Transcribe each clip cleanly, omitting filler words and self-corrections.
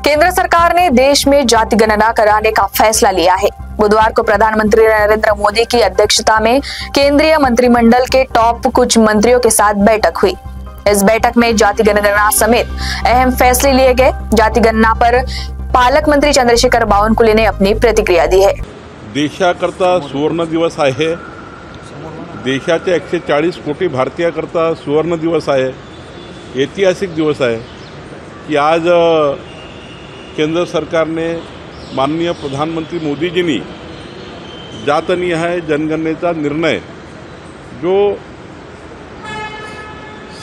केंद्र सरकार ने देश में जाति गणना कराने का फैसला लिया है। बुधवार को प्रधानमंत्री नरेंद्र मोदी की अध्यक्षता में केंद्रीय मंत्रिमंडल के टॉप कुछ मंत्रियों के साथ बैठक हुई। इस बैठक में जाति गणना समेत अहम फैसले लिए गए। जाति गणना पर पालक मंत्री चंद्रशेखर बावनकुळे ने अपनी प्रतिक्रिया दी है। देशाकरता सुवर्ण दिवस आहे। देशाच्या 140 कोटी भारतीयांकरता सुवर्ण दिवस आहे। ऐतिहासिक दिवस आहे की आज केंद्र सरकार ने माननीय प्रधानमंत्री मोदीजींनी जातनिहाय जनगणनेचा निर्णय जो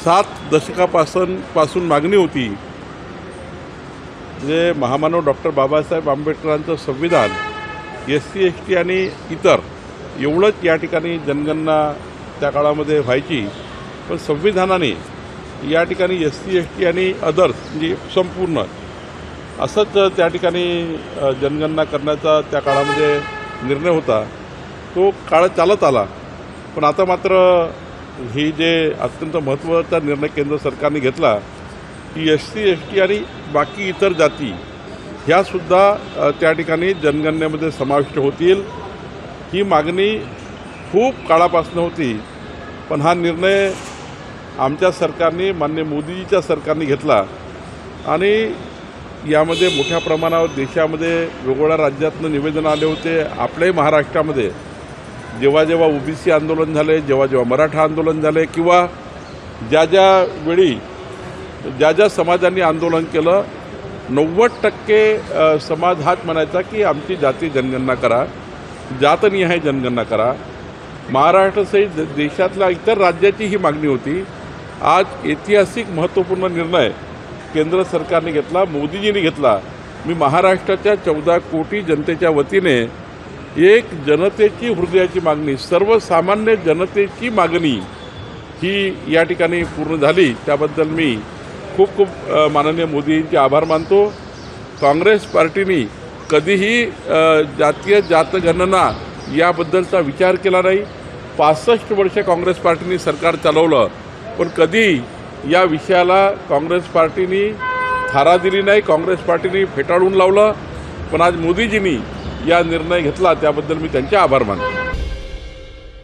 7 दशकापासून मागणी होती, जे महामानव डॉक्टर बाबासाहेब आंबेडकरांचं संविधान SC ST आणि इतर एवढंच या ठिकाणी जनगणना त्या काळामध्ये व्हायची, पण संविधानाने या ठिकाणी SC ST आणि अदर्स म्हणजे संपूर्ण असंच त्या ठिकाणी जनगणना करण्याचा त्या काळामध्ये निर्णय होता। तो काळ चालत आला, पण आता मात्र ही जे अत्यंत महत्त्वाचा निर्णय केंद्र सरकारने घेतला की SC ST आणि बाकी इतर जाती ह्यासुद्धा त्या ठिकाणी जनगणनेमध्ये समाविष्ट होतील। ही मागणी खूप काळापासून होती, पण हा निर्णय आमच्या सरकारने माननीय मोदीजीच्या सरकारने घेतला आणि यामध्ये मोठ्या प्रमाणावर देशामध्ये वेगवेगळ्या राज्यातून निवेदन आले होते। आपल्याही महाराष्ट्रामध्ये जेव्हा जेव्हा OBC आंदोलन झाले, जेव्हा जेव्हा मराठा आंदोलन झाले किंवा वेळी ज्या समाजांनी आंदोलन केलं, 90% समाज हाच म्हणायचा की आमची जाती जनगणना करा, जातनिहाय जनगणना करा। महाराष्ट्रासहित देशातल्या इतर राज्याची ही मागणी होती। आज ऐतिहासिक महत्त्वपूर्ण निर्णय केंद्र सरकारने घेतला, मोदीजींनी घेतला। मी महाराष्ट्राच्या 14 कोटी जनतेच्या वतीने एक जनतेची हृदयाची मागणी, सर्वसामान्य जनतेची मागणी ही या ठिकाणी पूर्ण झाली, त्याबद्दल मी खूप खूप माननीय मोदींचे आभार मानतो। काँग्रेस पार्टीने कधीही जातीय जातगणना याबद्दलचा विचार केला नाही। 65 वर्ष काँग्रेस पार्टीने सरकार चालवलं, पण कधी या विषयाला काँग्रेस पार्टीने थारा दिली नाही, काँग्रेस पार्टीने फेटाळून लावलं। पण आज मोदीजींनी या निर्णय घेतला, त्याबद्दल मी त्यांचे आभार मानतो।